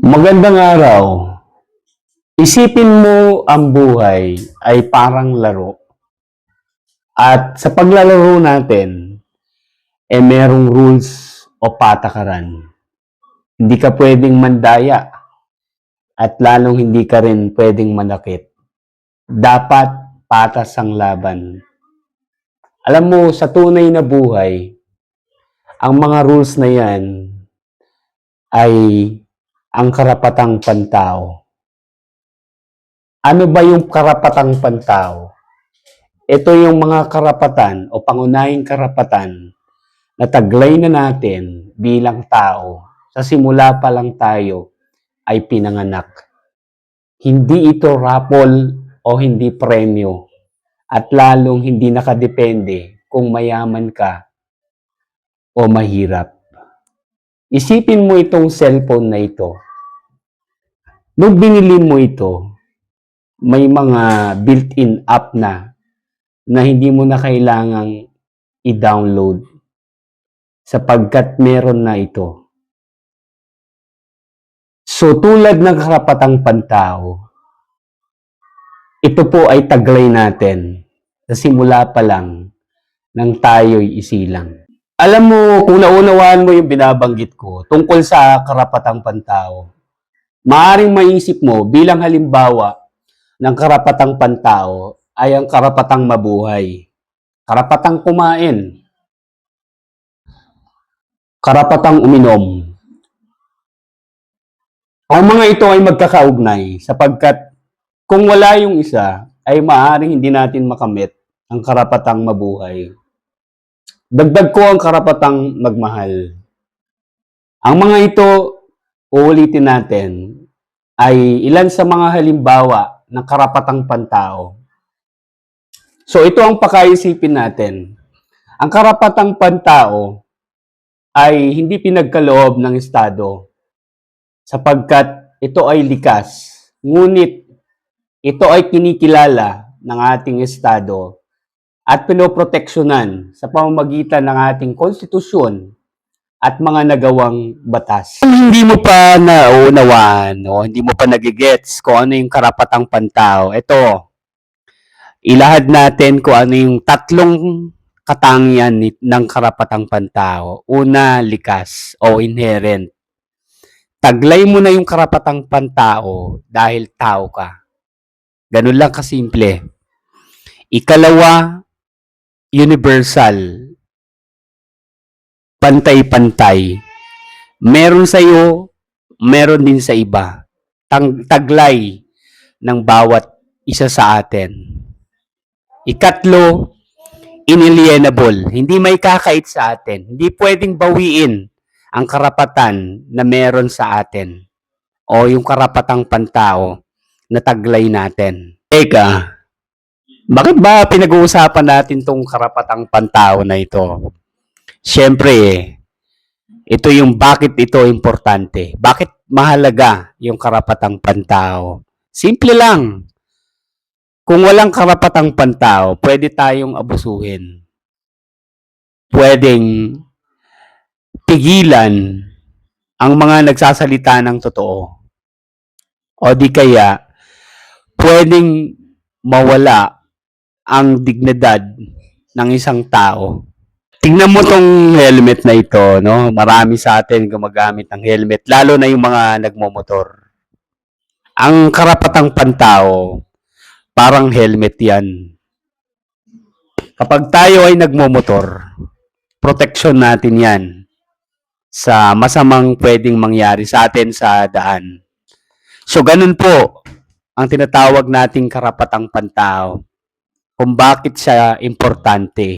Magandang araw. Isipin mo ang buhay ay parang laro. At sa paglalaro natin, merong rules o patakaran. Hindi ka pwedeng mandaya at lalong hindi ka rin pwedeng manakit. Dapat patas ang laban. Alam mo, sa tunay na buhay, ang mga rules na yan ay ang karapatang pantao. Ano ba yung karapatang pantao? Ito yung mga karapatan o pangunahing karapatan na taglay na natin bilang tao sa simula pa lang tayo ay pinanganak. Hindi ito raffle o hindi premyo at lalong hindi nakadepende kung mayaman ka o mahirap. Isipin mo itong cellphone na ito. Nung binili mo ito, may mga built-in app na hindi mo na kailangang i-download sapagkat meron na ito. So tulad ng karapatang pantao, ito po ay taglay natin sa simula pa lang nang tayo'y isilang. Alam mo, kung naunawaan mo yung binabanggit ko tungkol sa karapatang pantao, maaaring maisip mo bilang halimbawa ng karapatang pantao ay ang karapatang mabuhay, karapatang kumain, karapatang uminom. Ang mga ito ay magkakaugnay sapagkat kung wala yung isa, ay maaaring hindi natin makamit ang karapatang mabuhay. Dagdag ko ang karapatang magmahal. Ang mga ito, uulitin natin, ay ilan sa mga halimbawa ng karapatang pantao. So ito ang pakaisipin natin. Ang karapatang pantao ay hindi pinagkaloob ng Estado sapagkat ito ay likas. Ngunit ito ay kinikilala ng ating Estado at pinoproteksyonan sa pamamagitan ng ating konstitusyon at mga nagawang batas. Kung hindi mo pa naunawaan o hindi mo pa nagigets kung ano yung karapatang pantao, ito, ilahad natin kung ano yung tatlong katangian ng karapatang pantao. Una, likas o inherent. Taglay mo na yung karapatang pantao dahil tao ka. Ganun lang kasimple. Ikalawa, universal. Pantay-pantay. Meron sa iyo, meron din sa iba. Taglay ng bawat isa sa atin. Ikatlo, inalienable. Hindi may kakait sa atin. Hindi pwedeng bawiin ang karapatan na meron sa atin o yung karapatang pantao na taglay natin. Teka, bakit ba pinag-uusapan natin tong karapatang pantao na ito? Siyempre, ito yung bakit ito importante. Bakit mahalaga yung karapatang pantao? Simple lang. Kung walang karapatang pantao, pwede tayong abusuhin. Pwedeng pigilan ang mga nagsasalita ng totoo. O di kaya, pwedeng mawala ang dignidad ng isang tao. Tingnan mo tong helmet na ito, no? Marami sa atin gumagamit ng helmet, lalo na yung mga nagmomotor. Ang karapatang pantao, parang helmet yan. Kapag tayo ay nagmomotor, proteksyon natin yan sa masamang pwedeng mangyari sa atin sa daan. So, ganun po ang tinatawag nating karapatang pantao. Kung bakit siya importante.